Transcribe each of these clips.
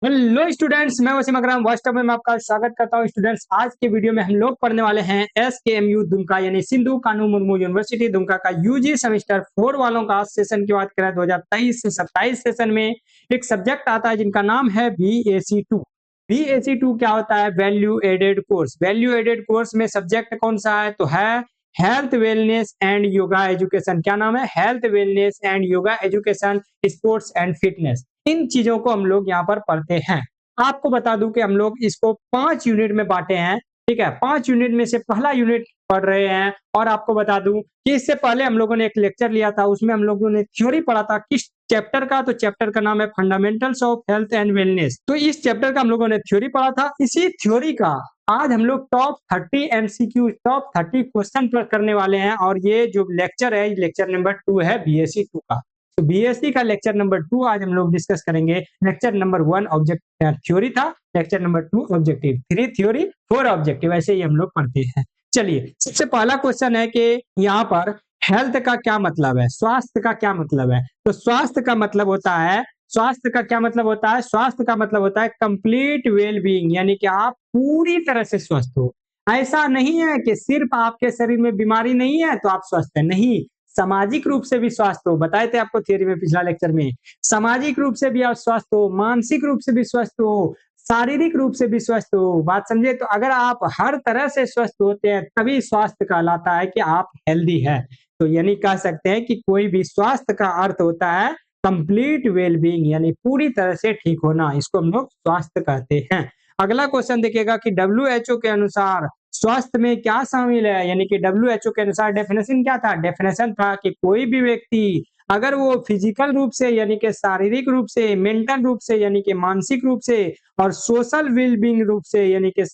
Hello students, मैं वसीम अकरम वास्तव में आपका स्वागत करता हूं। स्टूडेंट्स, आज के वीडियो में हम लोग पढ़ने वाले हैं SKMU दुमका यानी सिंधु कानू मुर्मू यूनिवर्सिटी दुमका का यूजी सेमेस्टर 4 वालों का सेशन की बात करें 2023 से 27 सेशन में एक सब्जेक्ट आता है जिनका नाम है BAC2। BAC2 क्या होता है? Value added course. Value added course में सब्जेक्ट कौन सा है? तो है health wellness and yoga education. क्या नाम है? Health wellness and yoga education, sports and fitness. इन चीजों को हम लोग यहाँ पर पढ़ते हैं। आपको बता दूं कि हम लोग इसको 5 यूनिट में बांटे हैं। ठीक है, 5 यूनिट में से पहला यूनिट पढ़ रहे हैं। और आपको बता दूं कि इससे पहले हम लोगों ने एक लेक्चर लिया था, उसमें हम लोगों ने थ्योरी पढ़ा था। किस चैप्टर का? तो चैप्टर का नाम है fundamentals of health and wellness. तो इस चैप्टर का हम लोगों ने थ्योरी पढ़ा था। इसी थ्योरी का आज हम लोग टॉप 30 MCQ, टॉप 30 क्वेश्चन पर करने वाले हैं। और ये जो लेक्चर है, लेक्चर नंबर 2 है BSc 2 का। तो BSc का लेक्चर नंबर 2 आज हम लोग डिस्कस करेंगे। लेक्चर नंबर 1 ऑब्जेक्ट थ्योरी था, lecture number 2 objective, 3 theory 4 objective, ऐसे ही हम लोग पढ़ते हैं। चलिए, सबसे पहला क्वेश्चन है कि यहाँ पर हेल्थ का क्या मतलब है, स्वास्थ्य का क्या मतलब है? तो स्वास्थ्य का मतलब होता है, स्वास्थ्य का क्या मतलब होता है? स्वास्थ्य का मतलब होता है कंप्लीट वेल बीइंग, यानी कि आप पूरी तरह से स्वस्थ हो। ऐसा नहीं है कि सिर्फ आपके शरीर में बीमारी नहीं है तो आप स्वस्थ है, नहीं, सामाजिक रूप से भी स्वस्थ हो। बताए थे आपको थियरी में पिछला लेक्चर में, सामाजिक रूप से भी आप स्वस्थ हो, मानसिक रूप से भी स्वस्थ हो, शारीरिक रूप से भी स्वस्थ हो। बात समझे? तो अगर आप हर तरह से स्वस्थ होते हैं तभी स्वास्थ्य कहलाता है कि आप हेल्दी है। तो यानी कह सकते हैं कि कोई भी स्वास्थ्य का अर्थ होता है कंप्लीट वेल बीइंग, यानी पूरी तरह से ठीक होना। इसको हम लोग स्वास्थ्य कहते हैं। अगला क्वेश्चन देखिएगा कि WHO के अनुसार स्वास्थ्य में क्या शामिल है? यानी कि WHO के अनुसार डेफिनेशन क्या था? डेफिनेशन था कि कोई भी व्यक्ति अगर वो फिजिकल रूप से यानी कि शारीरिक रूप से, मेंटल रूप से यानी कि मानसिक रूप से, और सोशल वेल बीइंग रूप से यानी कि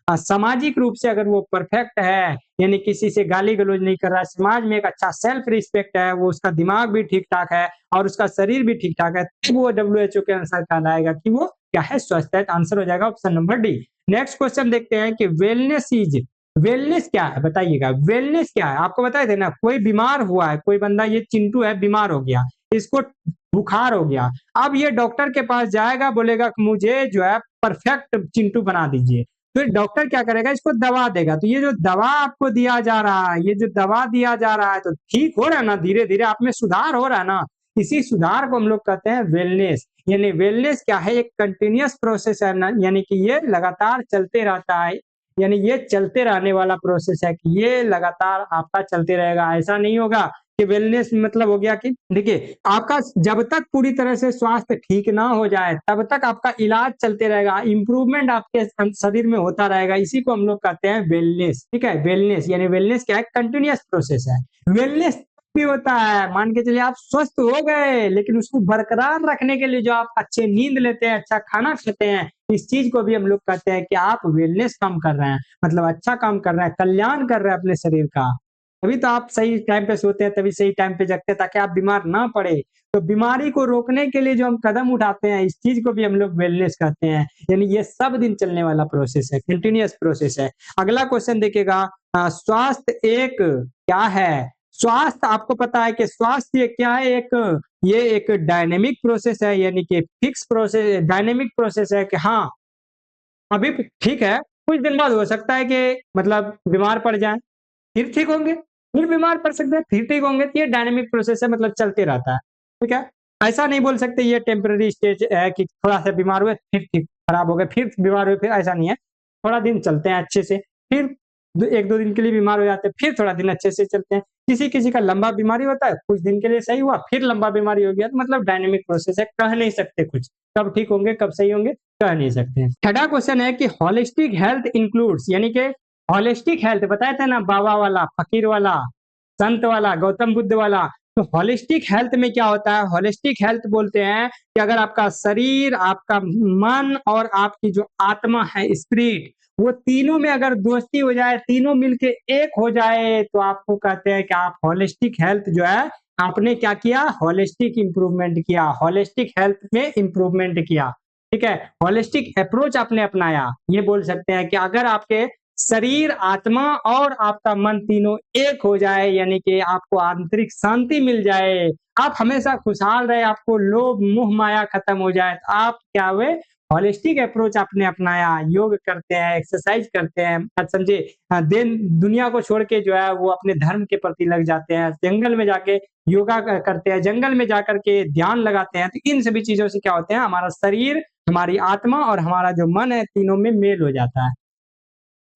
सामाजिक रूप से अगर वो परफेक्ट है, यानी किसी से गाली गलौज नहीं कर रहा है, समाज में एक अच्छा सेल्फ रिस्पेक्ट है, वो उसका दिमाग भी ठीक ठाक है और उसका शरीर भी ठीक ठाक है, तो वो WHO के अनुसार कहलाएगा कि वो क्या है? स्वस्थ है। तो आंसर हो जाएगा option number D. Next question देखते हैं कि वेलनेस क्या है? बताइएगा, वेलनेस क्या है? आपको बताए थे ना, कोई बीमार हुआ है, कोई बंदा, ये चिंटू है, बीमार हो गया, इसको बुखार हो गया। अब ये डॉक्टर के पास जाएगा, बोलेगा कि मुझे जो है परफेक्ट चिंटू बना दीजिए। तो डॉक्टर क्या करेगा? इसको दवा देगा। तो ये जो दवा आपको दिया जा रहा है, ये जो दवा दिया जा रहा है, तो ठीक हो रहा है ना, धीरे धीरे आप में सुधार हो रहा है ना। इसी सुधार को हम लोग कहते हैं वेलनेस। यानी वेलनेस क्या है? एक कंटिन्यूअस प्रोसेस है ना, यानी कि ये लगातार चलते रहता है, यानी ये चलते रहने वाला प्रोसेस है कि ये लगातार आपका चलते रहेगा। ऐसा नहीं होगा कि वेलनेस मतलब हो गया कि देखिए, आपका जब तक पूरी तरह से स्वास्थ्य ठीक ना हो जाए तब तक आपका इलाज चलते रहेगा, इंप्रूवमेंट आपके शरीर में होता रहेगा। इसी को हम लोग कहते हैं वेलनेस। ठीक है, वेलनेस यानी वेलनेस क्या है? कंटिन्यूअस प्रोसेस है। वेलनेस भी होता है, मान के चलिए आप स्वस्थ हो गए, लेकिन उसको बरकरार रखने के लिए जो आप अच्छे नींद लेते हैं, अच्छा खाना खाते हैं, इस चीज को भी हम लोग कहते हैं कि आप वेलनेस काम कर रहे हैं, मतलब अच्छा काम कर रहे हैं, कल्याण कर रहे हैं अपने शरीर का। तभी तो आप सही टाइम पे सोते हैं, तभी सही टाइम पे जगते हैं, ताकि आप बीमार ना पड़े। तो बीमारी को रोकने के लिए जो हम कदम उठाते हैं, इस चीज को भी हम लोग वेलनेस कहते हैं। यानी ये सब दिन चलने वाला प्रोसेस है, कंटिन्यूअस प्रोसेस है। अगला क्वेश्चन देखिएगा, स्वास्थ्य एक क्या है? स्वास्थ्य, आपको पता है कि स्वास्थ्य क्या है? ये एक डायनेमिक प्रोसेस है, यानी कि फिक्स प्रोसेस, डायनेमिक प्रोसेस है कि हाँ, अभी ठीक है, कुछ दिन बाद हो सकता है कि मतलब बीमार पड़ जाए, फिर ठीक होंगे, फिर बीमार पड़ सकते हैं, फिर ठीक होंगे। तो ये डायनेमिक प्रोसेस है, मतलब चलते रहता है। ठीक है, ऐसा नहीं बोल सकते ये टेम्पररी स्टेज है कि थोड़ा सा बीमार हुए फिर ठीक, खराब हो गए, फिर बीमार हुए, फिर ऐसा नहीं है। थोड़ा दिन चलते हैं अच्छे से, फिर 1-2 दिन के लिए बीमार हो जाते हैं, फिर थोड़ा दिन अच्छे से चलते हैं। किसी किसी का लंबा बीमारी होता है, कुछ दिन के लिए सही हुआ, फिर लंबा बीमारी हो गया। तो मतलब डायनेमिक प्रोसेस है, कह नहीं सकते कुछ कब ठीक होंगे कब सही होंगे, कह नहीं सकते। छठा क्वेश्चन है कि होलिस्टिक हेल्थ इंक्लूड्स, यानी कि होलिस्टिक हेल्थ बताया था ना, बाबा वाला, फकीर वाला, संत वाला, गौतम बुद्ध वाला। तो होलिस्टिक हेल्थ में क्या होता है? होलिस्टिक हेल्थ बोलते हैं कि अगर आपका शरीर, आपका मन और आपकी जो आत्मा है, स्पिरिट, वो तीनों में अगर दोस्ती हो जाए, तीनों मिलके एक हो जाए, तो आपको कहते हैं कि आप होलिस्टिक हेल्थ जो है, आपने क्या किया? होलिस्टिक इंप्रूवमेंट किया, होलिस्टिक हेल्थ में इंप्रूवमेंट किया। ठीक है, होलिस्टिक अप्रोच आपने अपनाया। ये बोल सकते हैं कि अगर आपके शरीर, आत्मा और आपका मन तीनों एक हो जाए, यानी कि आपको आंतरिक शांति मिल जाए, आप हमेशा खुशहाल रहे, आपको लोभ मोह माया खत्म हो जाए, तो आप क्या हुए? होलिस्टिक अप्रोच आपने अपनाया, योग करते हैं, एक्सरसाइज करते हैं, बात समझे? देन दुनिया को छोड़ के जो है वो अपने धर्म के प्रति लग जाते हैं, जंगल में जाके योगा करते हैं, जंगल में जाकर के ध्यान लगाते हैं। तो इन सभी चीजों से क्या होते हैं, हमारा शरीर, हमारी आत्मा और हमारा जो मन है, तीनों में मेल हो जाता है।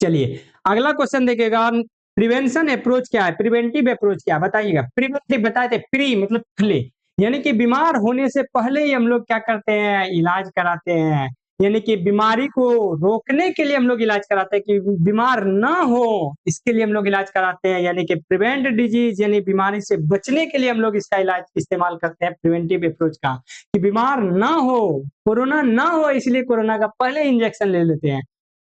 चलिए अगला क्वेश्चन देखिएगा, प्रिवेंशन अप्रोच क्या है, प्रिवेंटिव अप्रोच क्या है, बताइएगा। प्रिवेंटिव बताए थे, प्री मतलब पहले, यानी कि बीमार होने से पहले ही हम लोग क्या करते हैं, इलाज कराते हैं। यानी कि बीमारी को रोकने के लिए हम लोग इलाज कराते हैं, कि बीमार ना हो इसके लिए हम लोग इलाज कराते हैं। यानी कि प्रिवेंट डिजीज, यानी बीमारी से बचने के लिए हम लोग इसका इलाज इस्तेमाल करते हैं, प्रिवेंटिव अप्रोच का, कि बीमार ना हो, कोरोना ना हो, इसलिए कोरोना का पहले इंजेक्शन ले लेते हैं।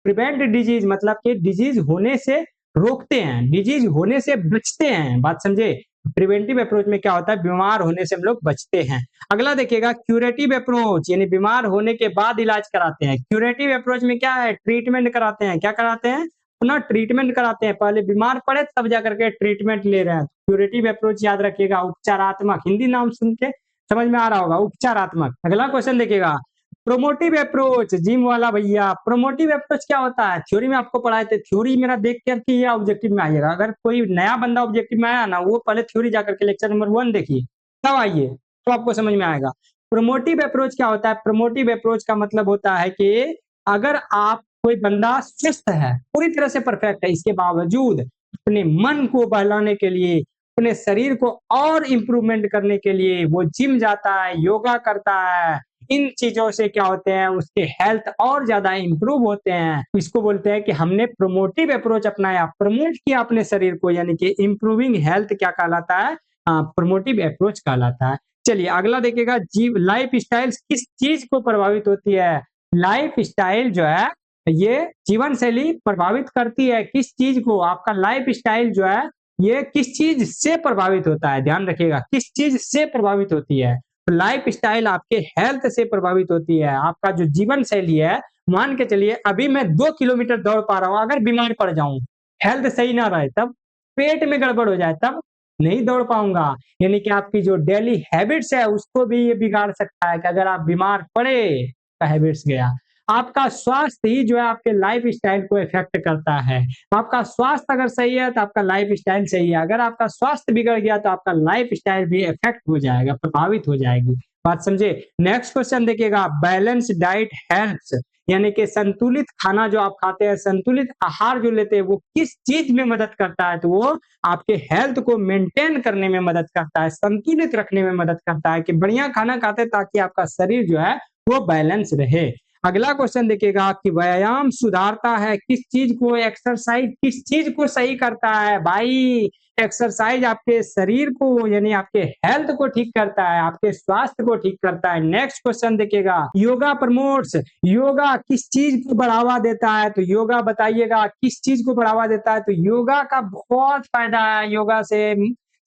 प्रिवेंट डिजीज मतलब कि डिजीज होने से रोकते हैं, डिजीज होने से बचते हैं, बात समझे? प्रिवेंटिव अप्रोच में क्या होता है, बीमार होने से हम लोग बचते हैं। अगला देखिएगा, क्यूरेटिव अप्रोच, यानी बीमार होने के बाद इलाज कराते हैं। क्यूरेटिव अप्रोच में क्या है, ट्रीटमेंट कराते हैं। क्या कराते हैं, अपना ट्रीटमेंट कराते हैं, पहले बीमार पड़े तब जाकर के ट्रीटमेंट ले रहे हैं। क्यूरेटिव अप्रोच याद रखिएगा, उपचारात्मक, हिंदी नाम सुन के समझ में आ रहा होगा, उपचारात्मक। अगला क्वेश्चन देखिएगा, प्रोमोटिव अप्रोच, जिम वाला भैया, प्रोमोटिव अप्रोच क्या होता है, थ्योरी में आपको पढ़ाए थे, थ्योरी मेरा देख करके या ऑब्जेक्टिव में आइएगा। अगर कोई नया बंदा ऑब्जेक्टिव में आया ना, वो पहले थ्योरी जाकर के लेक्चर नंबर 1 देखिए, तब आइए, तो आपको समझ में आएगा। प्रोमोटिव अप्रोच क्या होता है, प्रोमोटिव अप्रोच का मतलब होता है कि अगर आप, कोई बंदा स्वस्थ है, पूरी तरह से परफेक्ट है, इसके बावजूद अपने मन को बहलाने के लिए, अपने शरीर को और इम्प्रूवमेंट करने के लिए वो जिम जाता है, योगा करता है, इन चीजों से क्या होते हैं, उसके हेल्थ और ज्यादा इंप्रूव होते हैं। इसको बोलते हैं कि हमने प्रोमोटिव अप्रोच अपनाया, प्रमोट किया अपने शरीर को, यानी कि इंप्रूविंग हेल्थ क्या कहलाता है, प्रोमोटिव अप्रोच कहलाता है। चलिए अगला देखिएगा, जीव लाइफ स्टाइल किस चीज को प्रभावित होती है, लाइफ स्टाइल जो है ये जीवन शैली प्रभावित करती है किस चीज को, आपका लाइफ स्टाइल जो है ये किस चीज से प्रभावित होता है, ध्यान रखिएगा, किस चीज से प्रभावित होती है। लाइफ स्टाइल आपके हेल्थ से प्रभावित होती है, आपका जो जीवन शैली है। मान के चलिए अभी मैं 2 किलोमीटर दौड़ पा रहा हूं, अगर बीमार पड़ जाऊं, हेल्थ सही ना रहे, तब पेट में गड़बड़ हो जाए, तब नहीं दौड़ पाऊंगा। यानी कि आपकी जो डेली हैबिट्स है उसको भी ये बिगाड़ सकता है, कि अगर आप बीमार पड़े तो हैबिट्स गया। आपका स्वास्थ्य ही जो है आपके लाइफ स्टाइल को इफेक्ट करता है। आपका स्वास्थ्य अगर सही है तो आपका लाइफ स्टाइल सही है, अगर आपका स्वास्थ्य बिगड़ गया तो आपका लाइफ स्टाइल भी इफेक्ट हो जाएगा, प्रभावित हो जाएगी, बात समझे? नेक्स्ट क्वेश्चन देखिएगा, बैलेंस डाइट हेल्प्स, यानी कि संतुलित खाना जो आप खाते हैं, संतुलित आहार जो लेते हैं, वो किस चीज में मदद करता है, तो वो आपके हेल्थ को मेंटेन करने में मदद करता है, संतुलित रखने में मदद करता है, कि बढ़िया खाना खाते ताकि आपका शरीर जो है वो बैलेंस रहे। अगला क्वेश्चन देखिएगा कि व्यायाम सुधारता है किस चीज को, एक्सरसाइज किस चीज को सही करता है, भाई एक्सरसाइज आपके शरीर को, यानी आपके हेल्थ को ठीक करता है, आपके स्वास्थ्य को ठीक करता है। नेक्स्ट क्वेश्चन देखिएगा, योगा प्रमोट्स, योगा किस चीज को बढ़ावा देता है, तो योगा बताइएगा किस चीज को बढ़ावा देता है। तो योगा का बहुत फायदा है, योगा से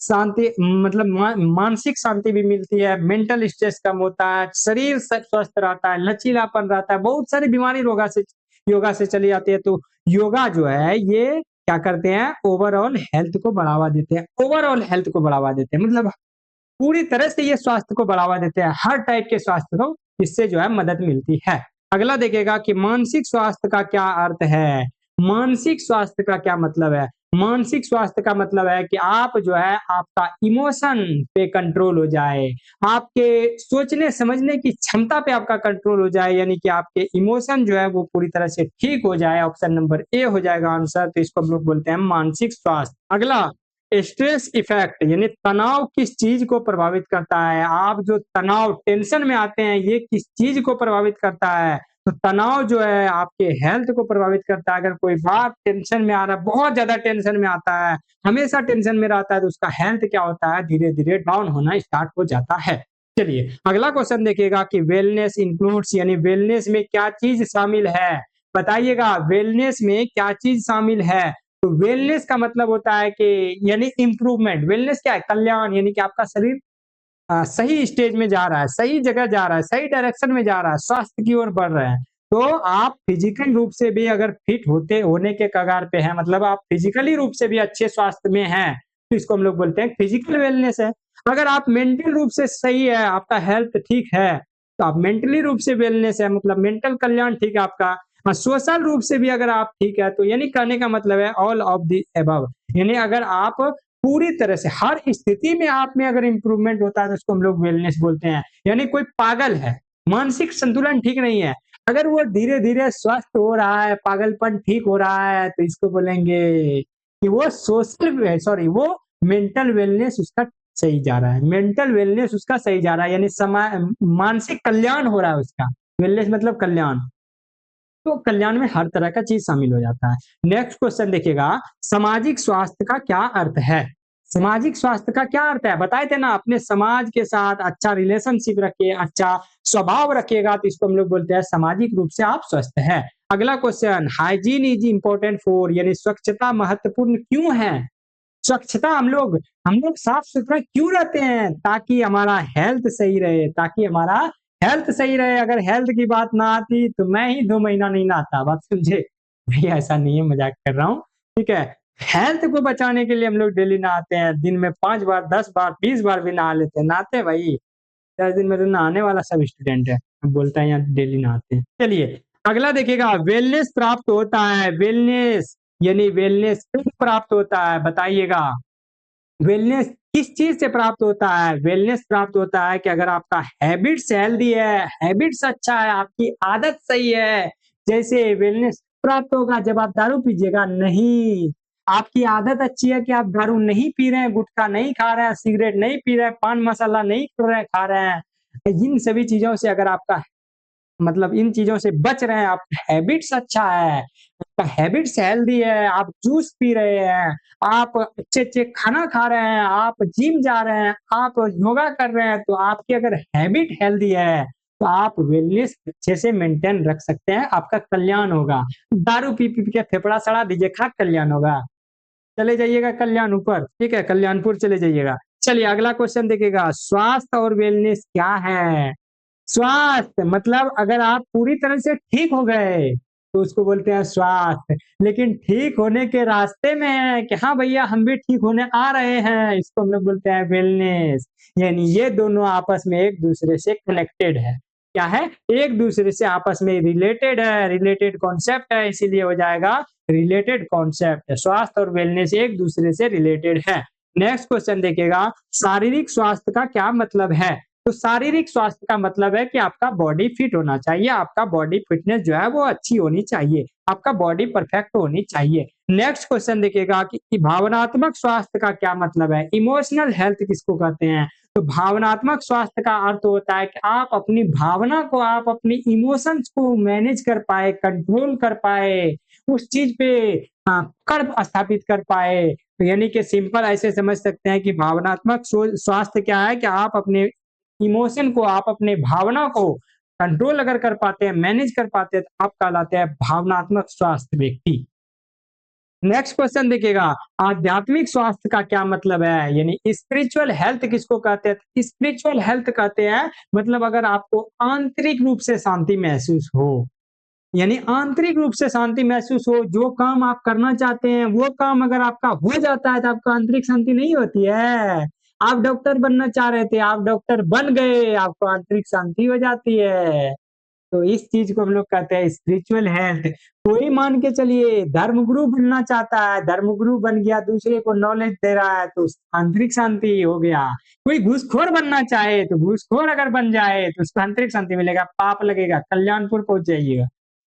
शांति मतलब मानसिक शांति भी मिलती है, मेंटल स्ट्रेस कम होता है, शरीर स्वस्थ रहता है, लचीलापन रहता है, बहुत सारी बीमारी योगा से चली जाती है। तो योगा जो है ये क्या करते हैं, ओवरऑल हेल्थ को बढ़ावा देते हैं, ओवरऑल हेल्थ को बढ़ावा देते हैं, मतलब पूरी तरह से ये स्वास्थ्य को बढ़ावा देते हैं, हर टाइप के स्वास्थ्य को इससे जो है मदद मिलती है। अगला देखिएगा कि मानसिक स्वास्थ्य का क्या अर्थ है, मानसिक स्वास्थ्य का क्या मतलब है। मानसिक स्वास्थ्य का मतलब है कि आप जो है आपका इमोशन पे कंट्रोल हो जाए, आपके सोचने समझने की क्षमता पे आपका कंट्रोल हो जाए, यानी कि आपके इमोशन जो है वो पूरी तरह से ठीक हो जाए। ऑप्शन नंबर ए हो जाएगा आंसर, तो इसको हम लोग बोलते हैं मानसिक स्वास्थ्य। अगला स्ट्रेस इफेक्ट, यानी तनाव किस चीज को प्रभावित करता है, आप जो तनाव टेंशन में आते हैं ये किस चीज को प्रभावित करता है। तो तनाव जो है आपके हेल्थ को प्रभावित करता है। अगर कोई बात टेंशन में आ रहा है, बहुत ज्यादा टेंशन में आता है, हमेशा टेंशन में रहता है, तो उसका हेल्थ क्या होता है, धीरे धीरे डाउन होना स्टार्ट हो जाता है। चलिए अगला क्वेश्चन देखिएगा कि वेलनेस इंक्लूड्स, यानी वेलनेस में क्या चीज शामिल है, बताइएगा वेलनेस में क्या चीज शामिल है। तो वेलनेस का मतलब होता है कि यानी इंप्रूवमेंट, वेलनेस क्या है, कल्याण, यानी कि आपका शरीर सही स्टेज में जा रहा है, सही जगह जा रहा है, सही डायरेक्शन में जा रहा है, स्वास्थ्य की ओर बढ़ रहे हैं। तो आप फिजिकल रूप से भी अगर फिट होने के कगार पे हैं, मतलब आप फिजिकली रूप से भी अच्छे स्वास्थ्य में हैं, तो इसको हम लोग बोलते हैं फिजिकल वेलनेस है। अगर आप मेंटल रूप से सही है, आपका हेल्थ ठीक है, तो आप मेंटली रूप से वेलनेस है, मतलब मेंटल कल्याण ठीक है आपका, और सोशल रूप से भी अगर आप ठीक है, तो यानी कहने का मतलब है ऑल ऑफ द एबव, यानी अगर आप पूरी तरह से हर स्थिति में आप में अगर इंप्रूवमेंट होता है तो उसको हम लोग वेलनेस बोलते हैं। यानी कोई पागल है, मानसिक संतुलन ठीक नहीं है, अगर वो धीरे धीरे स्वस्थ हो रहा है, पागलपन ठीक हो रहा है, तो इसको बोलेंगे कि वो सोशल सॉरी वो मेंटल वेलनेस उसका सही जा रहा है, मेंटल वेलनेस उसका सही जा रहा है, यानी मानसिक कल्याण हो रहा है उसका। वेलनेस मतलब कल्याण, तो कल्याण में हर तरह का चीज शामिल हो जाता है। नेक्स्ट क्वेश्चन देखिएगा, सामाजिक स्वास्थ्य का क्या अर्थ है? सामाजिक स्वास्थ्य का क्या अर्थ है? बताए थे ना, अपने समाज के साथ अच्छा रिलेशनशिप रखिए, अच्छा स्वभाव रखिएगा, तो इसको हम लोग बोलते हैं सामाजिक रूप से आप स्वस्थ है। अगला question, hygiene is important for, यानी स्वच्छता महत्वपूर्ण क्यों है? स्वच्छता हम लोग साफ सुथरा क्यों रहते हैं? ताकि हमारा हेल्थ सही रहे, ताकि हमारा हेल्थ सही रहे। अगर हेल्थ की बात ना आती तो मैं ही 2 महीना नहीं नहाता, बात समझे? भैया ऐसा नहीं है, मजाक कर रहा हूँ, ठीक है। हेल्थ को बचाने के लिए हम लोग डेली नहाते हैं, दिन में 5 बार 10 बार 20 बार भी नहा लेते हैं, नहाते हैं भाई। 10 दिन में तो नहाने वाला सब स्टूडेंट है, बोलता है यहाँ डेली नहाते हैं। चलिए अगला देखिएगा, वेलनेस प्राप्त होता है, वेलनेस यानी वेलनेस कब प्राप्त होता है बताइएगा? वेलनेस किस चीज से प्राप्त होता है? वेलनेस प्राप्त होता है कि अगर आपका हैबिट्स हेल्दी है, हैबिट्स अच्छा है, आपकी आदत सही है। जैसे वेलनेस प्राप्त होगा जब आप दारू पीजिएगा नहीं, आपकी आदत अच्छी है कि आप दारू नहीं पी रहे हैं, गुटखा नहीं खा रहे हैं, सिगरेट नहीं पी रहे हैं, पान मसाला नहीं खा रहे हैं, इन सभी चीजों से अगर आपका मतलब इन चीजों से बच रहे हैं, आप हैबिट्स अच्छा है, आपका हैबिट्स हेल्दी है, आप जूस पी रहे हैं, आप अच्छे-अच्छे खाना खा रहे हैं, आप जिम जा रहे हैं, आप योगा कर रहे हैं, तो आपकी अगर हैबिट हेल्दी है, तो आप वेलनेस अच्छे से मेंटेन रख सकते हैं, आपका कल्याण होगा। दारू पी-पी के फेफड़ा सड़ा दीजिए, खा कल्याण होगा। चले जाइएगा कल्याण ऊपर, ठीक है, कल्याणपुर चले जाइएगा। चलिए अगला क्वेश्चन देखिएगा, स्वास्थ्य और वेलनेस क्या है? स्वास्थ्य मतलब अगर आप पूरी तरह से ठीक हो गए तो उसको बोलते हैं स्वास्थ्य, लेकिन ठीक होने के रास्ते में है कि हाँ भैया हम भी ठीक होने आ रहे हैं, इसको हम लोग बोलते हैं वेलनेस। यानी ये दोनों आपस में एक दूसरे से कनेक्टेड है, क्या है? एक दूसरे से आपस में रिलेटेड है, रिलेटेड कॉन्सेप्ट है, इसीलिए हो जाएगा रिलेटेड कॉन्सेप्ट। स्वास्थ्य और वेलनेस एक दूसरे से रिलेटेड है। नेक्स्ट क्वेश्चन देखिएगा, शारीरिक स्वास्थ्य का क्या मतलब है? तो शारीरिक स्वास्थ्य का मतलब है कि आपका बॉडी फिट होना चाहिए, आपका बॉडी फिटनेस जो है वो अच्छी होनी चाहिए, आपका बॉडी परफेक्ट होनी चाहिए। नेक्स्ट क्वेश्चन देखिएगा कि भावनात्मक स्वास्थ्य का क्या मतलब है? इमोशनल हेल्थ किसको कहते हैं? तो भावनात्मक स्वास्थ्य का अर्थ होता है कि आप अपनी भावना को, आप अपनी इमोशंस को मैनेज कर पाए, कंट्रोल कर पाए, उस चीज पे कर स्थापित कर पाए। तो यानी कि सिंपल ऐसे समझ सकते हैं कि भावनात्मक स्वास्थ्य क्या है कि आप अपने इमोशन को, आप अपने भावना को कंट्रोल अगर कर पाते हैं, मैनेज कर पाते हैं, तो आप कहलाते हैं भावनात्मक स्वास्थ्य व्यक्ति। नेक्स्ट क्वेश्चन देखिएगा, आध्यात्मिक स्वास्थ्य का क्या मतलब है? यानी स्पिरिचुअल हेल्थ किसको कहते हैं? स्पिरिचुअल हेल्थ कहते हैं मतलब अगर आपको आंतरिक रूप से शांति महसूस हो, यानी आंतरिक रूप से शांति महसूस हो, जो काम आप करना चाहते हैं वो काम अगर आपका हो जाता है, तो आपको आंतरिक शांति नहीं होती है। आप डॉक्टर बनना चाह रहे थे, आप डॉक्टर बन गए, आपको आंतरिक शांति हो जाती है। तो इस चीज को हम लोग कहते हैं स्पिरिचुअल हेल्थ। कोई मान के चलिए धर्मगुरु बनना चाहता है, धर्मगुरु बन गया, दूसरे को नॉलेज दे रहा है, तो आंतरिक शांति हो गया। कोई घूसखोर बनना चाहे तो घूसखोर अगर बन जाए तो उसको आंतरिक शांति मिलेगा, पाप लगेगा, कल्याणपुर पहुंच जाइएगा।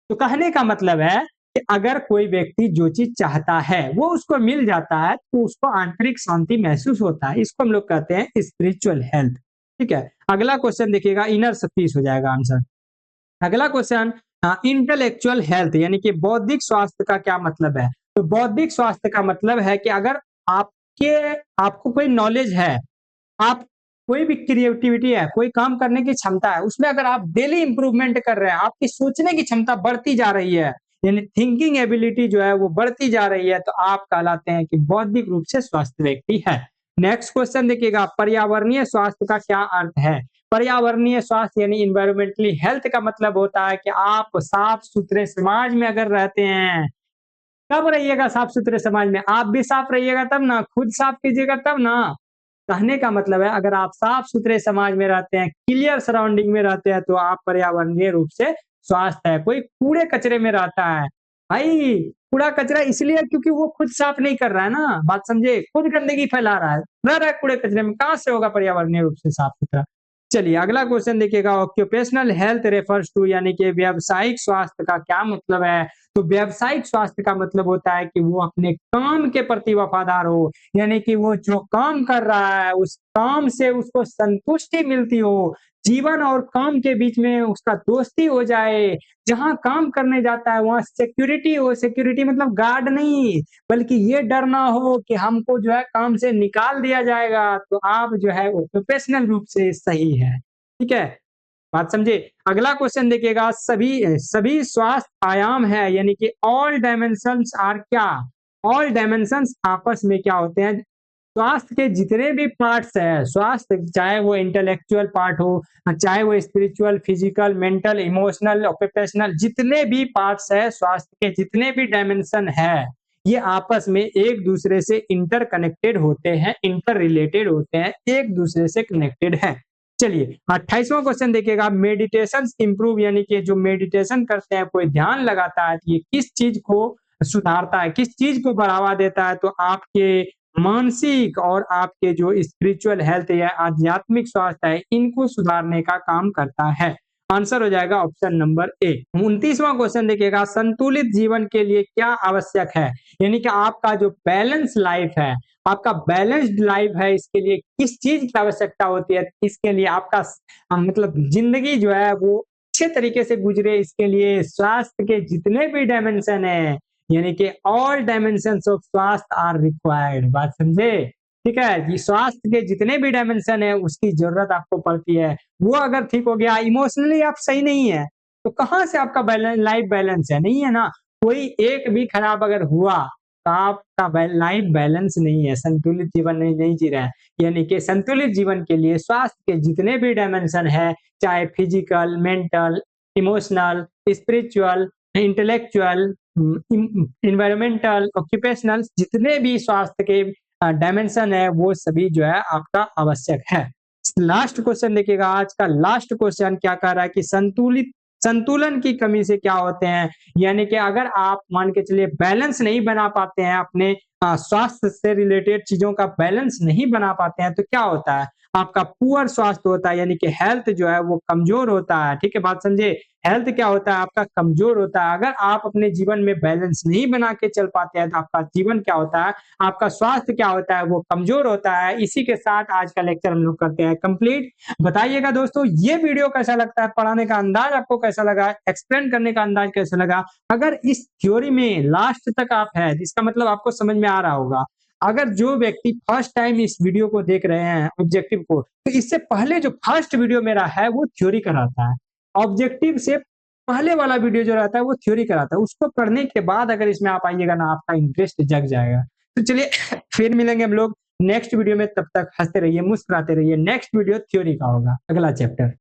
तो कहने का मतलब है कि अगर कोई व्यक्ति जो चीज चाहता है वो उसको मिल जाता है, तो उसको आंतरिक शांति महसूस होता है, इसको हम लोग कहते हैं स्पिरिचुअल हेल्थ। ठीक है, अगला क्वेश्चन देखिएगा, इनर पीस हो जाएगा आंसर। अगला क्वेश्चन, इंटेलेक्चुअल हेल्थ यानी कि बौद्धिक स्वास्थ्य का क्या मतलब है? तो बौद्धिक स्वास्थ्य का मतलब है कि अगर आपके आपको कोई नॉलेज है, आप कोई भी क्रिएटिविटी है, कोई काम करने की क्षमता है, उसमें अगर आप डेली इंप्रूवमेंट कर रहे हैं, आपकी सोचने की क्षमता बढ़ती जा रही है, यानी थिंकिंग एबिलिटी जो है वो बढ़ती जा रही है, तो आप कहलाते हैं कि बौद्धिक रूप से स्वस्थ व्यक्ति है। नेक्स्ट क्वेश्चन देखिएगा, पर्यावरणीय स्वास्थ्य का क्या अर्थ है? पर्यावरणीय स्वास्थ्य यानी इन्वायरमेंटली हेल्थ का मतलब होता है कि आप साफ सुथरे समाज में अगर रहते हैं, कब रहिएगा साफ सुथरे समाज में? आप भी साफ रहिएगा तब ना, खुद साफ कीजिएगा तब ना। कहने का मतलब है अगर आप साफ सुथरे समाज में रहते हैं, क्लियर सराउंडिंग में रहते हैं तो आप पर्यावरणीय रूप से स्वस्थ है। कोई कूड़े कचरे में रहता है, भाई कूड़ा कचरा इसलिए क्योंकि वो खुद साफ नहीं कर रहा है ना, बात समझे, खुद गंदगी फैला रहा है, रह रहा है कूड़े कचरे में, कहाँ से होगा पर्यावरणीय रूप से साफ सुथरा। चलिए अगला क्वेश्चन देखिएगा, ऑक्यूपेशनल हेल्थ रेफर्स टू यानी कि व्यावसायिक स्वास्थ्य का क्या मतलब है। तो व्यावसायिक स्वास्थ्य का मतलब होता है कि वो अपने काम के प्रति वफादार हो, यानी कि वो जो काम कर रहा है उस काम से उसको संतुष्टि मिलती हो, जीवन और काम के बीच में उसका दोस्ती हो जाए, जहां काम करने जाता है वहां सिक्योरिटी हो, सिक्योरिटी मतलब गार्ड नहीं, बल्कि ये डर ना हो कि हमको जो है काम से निकाल दिया जाएगा, तो आप जो है वो प्रोफेशनल रूप से सही है, ठीक है, बात समझे। अगला क्वेश्चन देखिएगा, सभी सभी स्वास्थ्य आयाम है यानी कि ऑल डायमेंशंस आर क्या, ऑल डायमेंशंस आपस में क्या होते हैं, स्वास्थ्य के जितने भी पार्ट्स है, स्वास्थ्य चाहे वो इंटेलेक्चुअल पार्ट हो, चाहे वो spiritual, physical, mental, emotional, occupational, जितने भी पार्ट्स है स्वास्थ्य के, जितने भी डायमेंशन है, ये आपस में एक दूसरे से इंटरकनेक्टेड होते हैं, इंटर रिलेटेड होते हैं, एक दूसरे से कनेक्टेड है। चलिए 28वां क्वेश्चन देखिएगा, मेडिटेशन इंप्रूव यानी कि जो मेडिटेशन करते हैं, कोई ध्यान लगाता है, ये किस चीज को सुधारता है, किस चीज को बढ़ावा देता है, तो आपके मानसिक और आपके जो स्पिरिचुअल हेल्थ या आध्यात्मिक स्वास्थ्य है, इनको सुधारने का काम करता है। आंसर हो जाएगा ऑप्शन नंबर ए। 29वां क्वेश्चन देखिएगा, संतुलित जीवन के लिए क्या आवश्यक है, यानी कि आपका जो बैलेंस लाइफ है, आपका बैलेंस्ड लाइफ है, इसके लिए किस चीज की आवश्यकता होती है, इसके लिए आपका मतलब जिंदगी जो है वो अच्छे तरीके से गुजरे, इसके लिए स्वास्थ्य के जितने भी डायमेंशन है, यानी कि ऑल डायमेंशंस ऑफ स्वास्थ्य आर रिक्वायर्ड, बात समझे, ठीक है जी, स्वास्थ्य के जितने भी डायमेंशन है उसकी जरूरत आपको पड़ती है। वो अगर ठीक हो गया, इमोशनली आप सही नहीं है, तो कहाँ से आपका बैलेंस, लाइफ बैलेंस है, नहीं है ना, कोई एक भी खराब अगर हुआ तो आपका लाइफ बैलेंस नहीं है, संतुलित जीवन नहीं जी रहे हैं। यानी कि संतुलित जीवन के लिए स्वास्थ्य के जितने भी डायमेंशन है, चाहे physical, mental, emotional, spiritual, intellectual, environmental, occupational, जितने भी स्वास्थ्य के डायमेंशन है वो सभी जो है आपका आवश्यक है। लास्ट क्वेश्चन देखिएगा, आज का लास्ट क्वेश्चन क्या कह रहा है कि संतुलन की कमी से क्या होते हैं, यानी कि अगर आप मान के चलिए बैलेंस नहीं बना पाते हैं, अपने स्वास्थ्य से रिलेटेड चीजों का बैलेंस नहीं बना पाते हैं, तो क्या होता है, आपका पुअर स्वास्थ्य होता है, यानी कि हेल्थ जो है वो कमजोर होता है, ठीक है, बात समझे, हेल्थ क्या होता है आपका कमजोर होता है। अगर आप अपने जीवन में बैलेंस नहीं बना के चल पाते हैं तो आपका जीवन क्या होता है, आपका स्वास्थ्य क्या होता है, वो कमजोर होता है। इसी के साथ आज का लेक्चर हम लोग करते हैं कंप्लीट। बताइएगा दोस्तों ये वीडियो कैसा लगता है, पढ़ाने का अंदाज आपको कैसा लगा, एक्सप्लेन करने का अंदाज कैसा लगा। अगर इस थ्योरी में लास्ट तक आप है, जिसका मतलब आपको समझ में आ रहा होगा। अगर जो व्यक्ति फर्स्ट टाइम इस वीडियो को देख रहे हैं ऑब्जेक्टिव को, तो इससे पहले जो फर्स्ट वीडियो मेरा है वो थ्योरी कराता है, ऑब्जेक्टिव से पहले वाला वीडियो जो रहता है वो थ्योरी कराता है, उसको पढ़ने के बाद अगर इसमें आप आइएगा ना, आपका इंटरेस्ट जग जाएगा। तो चलिए फिर मिलेंगे हम लोग नेक्स्ट वीडियो में, तब तक हंसते रहिए, मुस्कुराते रहिए। नेक्स्ट वीडियो थ्योरी का होगा, अगला चैप्टर।